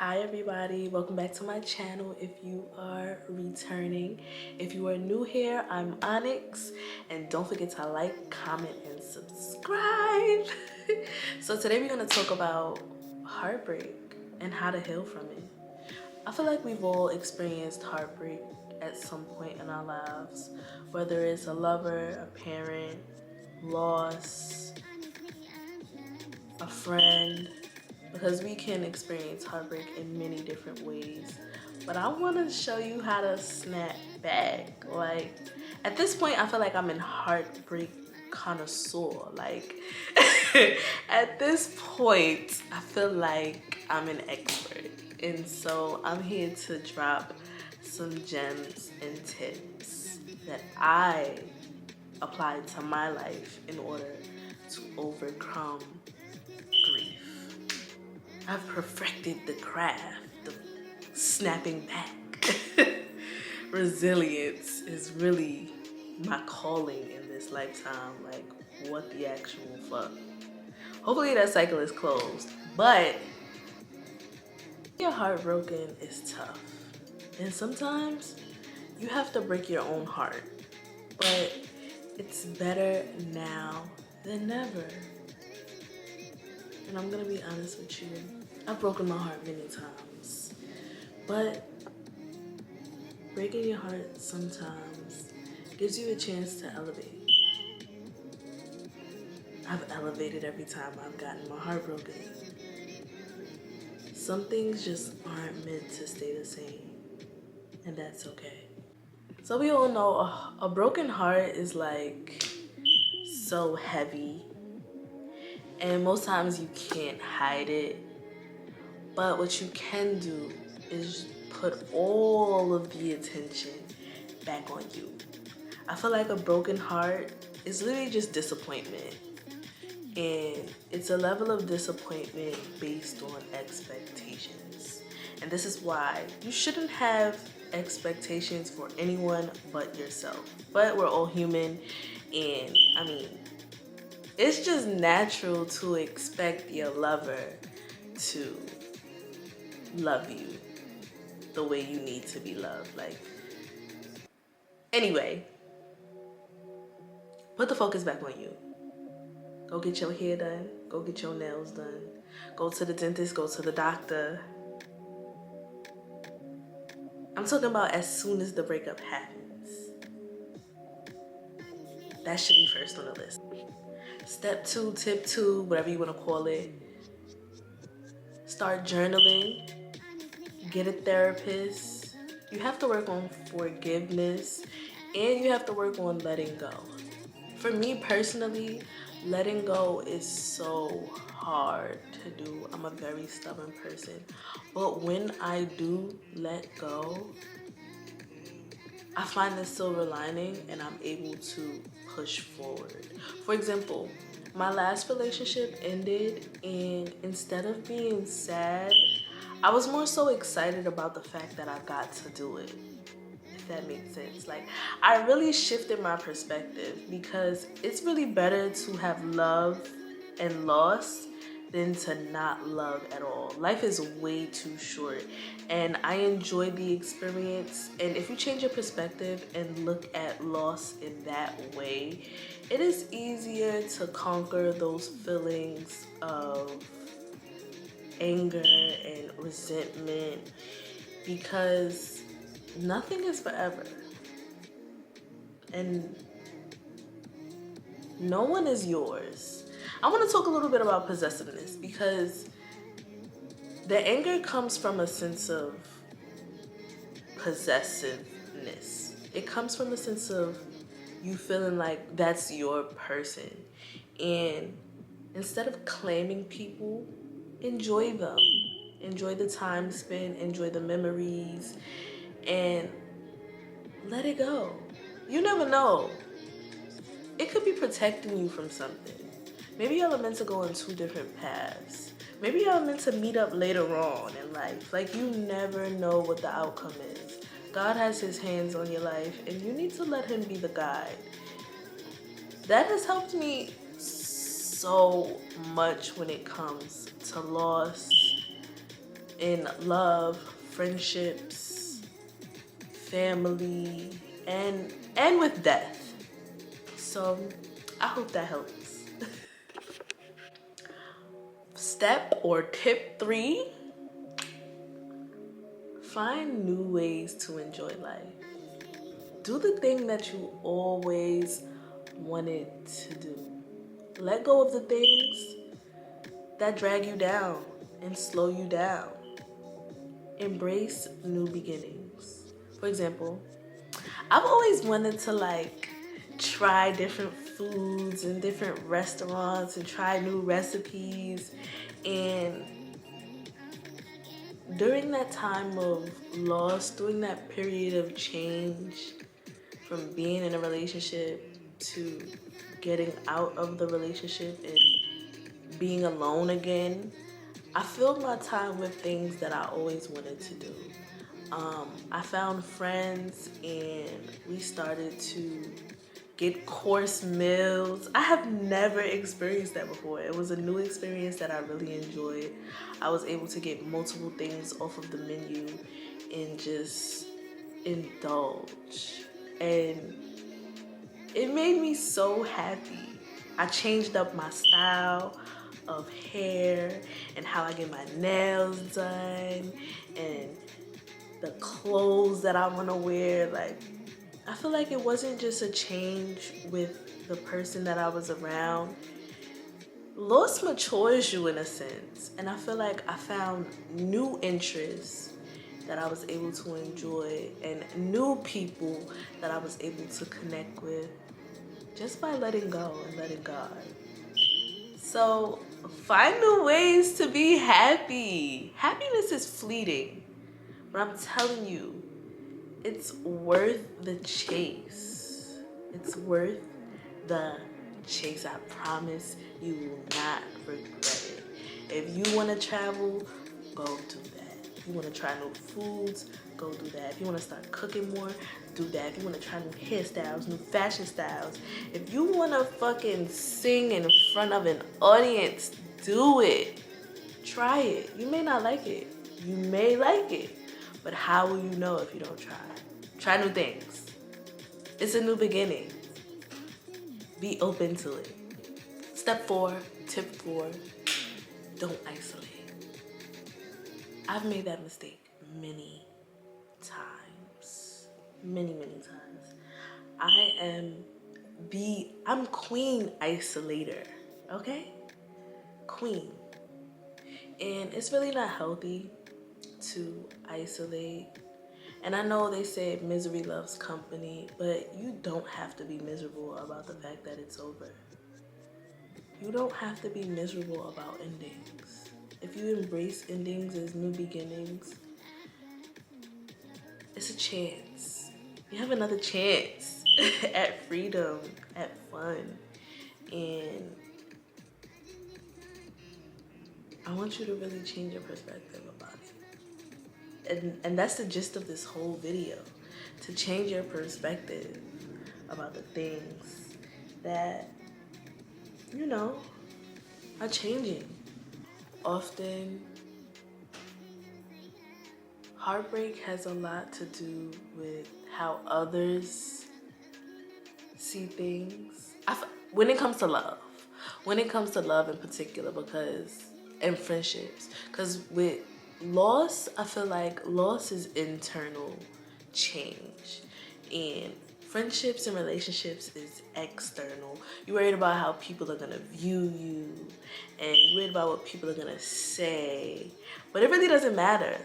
Hi everybody, welcome back to my channel if you are returning. If you are new here, I'm Onyx, and don't forget to like, comment, and subscribe. So today we're going to talk about heartbreak and how to heal from it. I feel like we've all experienced heartbreak at some point in our lives, whether it's a lover, a parent, loss, a friend, because we can experience heartbreak in many different ways. But I want to show you how to snap back. Like, at this point, I feel like I'm in heartbreak connoisseur. Like, at this point, I feel like I'm an expert. And so I'm here to drop some gems and tips that I applied to my life in order to overcome grief. I've perfected the craft of snapping back. Resilience is really my calling in this lifetime. Like, what the actual fuck? Hopefully that cycle is closed. But your heartbroken is tough. And sometimes you have to break your own heart. But it's better now than never. And I'm gonna be honest with you. I've broken my heart many times. But breaking your heart sometimes gives you a chance to elevate. I've elevated every time I've gotten my heart broken. Some things just aren't meant to stay the same, and that's okay. So we all know a broken heart is like so heavy, and most times you can't hide it. But what you can do is put all of the attention back on you. I feel like a broken heart is literally just disappointment. And it's a level of disappointment based on expectations. And this is why you shouldn't have expectations for anyone but yourself. But we're all human, and I mean, it's just natural to expect your lover to love you the way you need to be loved. Like, anyway, put the focus back on you. Go get your hair done. Go get your nails done. Go to the dentist. Go to the doctor. I'm talking about as soon as the breakup happens. That should be first on the list. Step 2, tip 2, whatever you want to call it. Start journaling. Get a therapist. You have to work on forgiveness, and you have to work on letting go. For me personally, letting go is so hard to do. I'm a very stubborn person. But when I do let go, I find the silver lining and I'm able to push forward. For example, my last relationship ended, and instead of being sad, I was more so excited about the fact that I got to do it. If that makes sense. Like, I really shifted my perspective because it's really better to have love and loss than to not love at all. Life is way too short, and I enjoyed the experience. And if you change your perspective and look at loss in that way, it is easier to conquer those feelings of anger and resentment, because nothing is forever, and no one is yours. I want to talk a little bit about possessiveness, because the anger comes from a sense of possessiveness. It comes from a sense of you feeling like that's your person. And instead of claiming people, enjoy them. Enjoy the time spent, enjoy the memories, and let it go. You never know. It could be protecting you from something. Maybe y'all are meant to go on two different paths. Maybe y'all are meant to meet up later on in life. Like, you never know what the outcome is. God has his hands on your life, and you need to let him be the guide. That has helped me so much when it comes to loss in love, friendships, family, and with death. So I hope that helps. Step or tip 3, find new ways to enjoy life. Do the thing that you always wanted to do. Let go of the things that drag you down and slow you down. Embrace new beginnings. For example, I've always wanted to try different foods and different restaurants and try new recipes. And during that time of loss, during that period of change, from being in a relationship to getting out of the relationship and being alone again, I filled my time with things that I always wanted to do. I found friends and we started to get course meals. I have never experienced that before. It was a new experience that I really enjoyed. I was able to get multiple things off of the menu and just indulge. And it made me so happy. I changed up my style of hair and how I get my nails done and the clothes that I want to wear. I feel like it wasn't just a change with the person that I was around. Loss matures you in a sense, and I feel like I found new interests that I was able to enjoy and new people that I was able to connect with just by letting go and letting God. So find new ways to be happy. Happiness is fleeting, but I'm telling you, it's worth the chase. It's worth the chase. I promise you will not regret it. If you want to travel, go do that. If you want to try new foods, go do that. If you want to start cooking more, do that. If you want to try new hairstyles, new fashion styles, if you want to fucking sing in front of an audience, do it. Try it. You may not like it. You may like it. But how will you know if you don't try? Try new things. It's a new beginning. Be open to it. Step 4, tip 4, don't isolate. I've made that mistake many times. Many times. I'm queen isolator, okay? Queen. And it's really not healthy to isolate. And I know they say misery loves company, but you don't have to be miserable about the fact that it's over. You don't have to be miserable about endings. If you embrace endings as new beginnings, it's a chance. You have another chance at freedom, at fun. And I want you to really change your perspective about it. And that's the gist of this whole video, to change your perspective about the things that, are changing. Often, heartbreak has a lot to do with how others see things. When it comes to love in particular, and friendships, because with loss, I feel like loss is internal change, and friendships and relationships is external. You're worried about how people are gonna view you, and you're worried about what people are gonna say, but it really doesn't matter.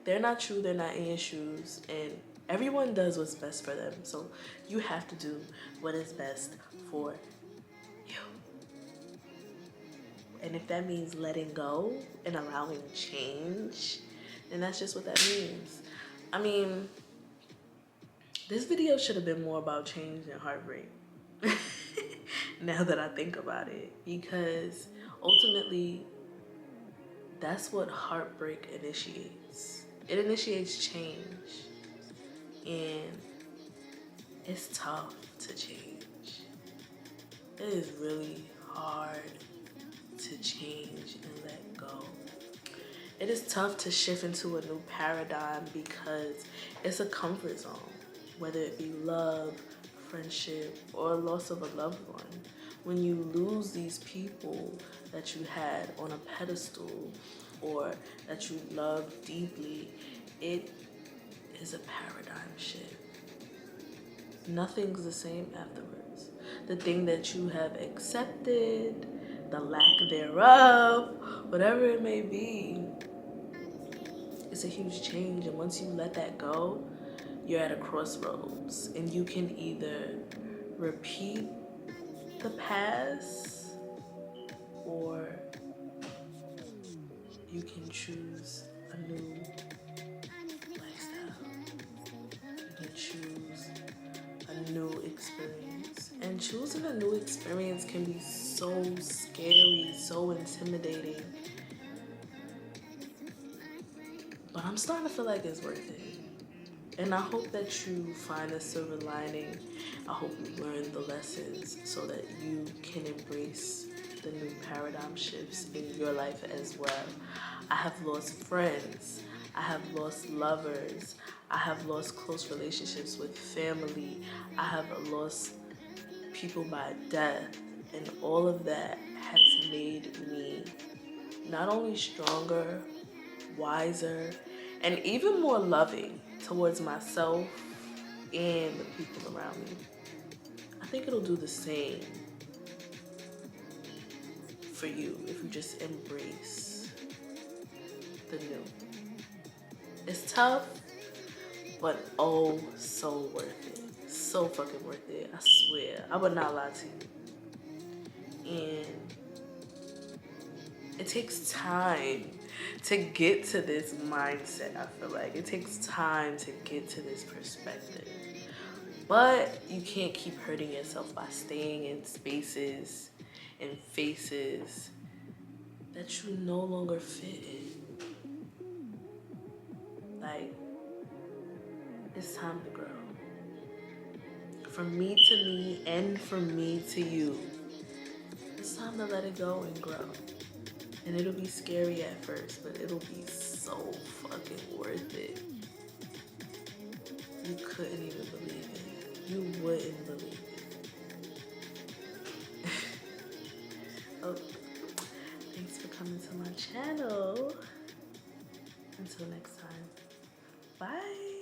They're not you, they're not in your shoes, and everyone does what's best for them. So you have to do what is best for you. And if that means letting go and allowing change, then that's just what that means. I mean, this video should have been more about change than heartbreak. Now that I think about it, because ultimately, that's what heartbreak initiates. It initiates change, and it's tough to change. It is really hard to change and let go. It is tough to shift into a new paradigm because it's a comfort zone, whether it be love, friendship, or loss of a loved one. When you lose these people that you had on a pedestal or that you love deeply, it is a paradigm shift. Nothing's the same afterwards. The thing that you have accepted, the lack thereof, whatever it may be, it's a huge change. And once you let that go, you're at a crossroads and you can either repeat the past or you can choose a new lifestyle. You can choose a new experience. And choosing a new experience can be so scary, so intimidating. But I'm starting to feel like it's worth it. And I hope that you find a silver lining. I hope you learn the lessons so that you can embrace the new paradigm shifts in your life as well. I have lost friends. I have lost lovers. I have lost close relationships with family. I have lost people by death. And all of that has made me not only stronger, wiser, and even more loving towards myself and the people around me. I think it'll do the same for you if you just embrace the new. It's tough, but oh, so worth it. So fucking worth it. I swear. I would not lie to you. And it takes time to get to this mindset. I feel like it takes time to get to this perspective. But you can't keep hurting yourself by staying in spaces and faces that you no longer fit in. Like, it's time to grow. From me to me and from me to you. It's time to let it go and grow. And it'll be scary at first, but it'll be so fucking worth it. You couldn't even believe it. You wouldn't believe it. Oh, thanks for coming to my channel. Until next time. Bye.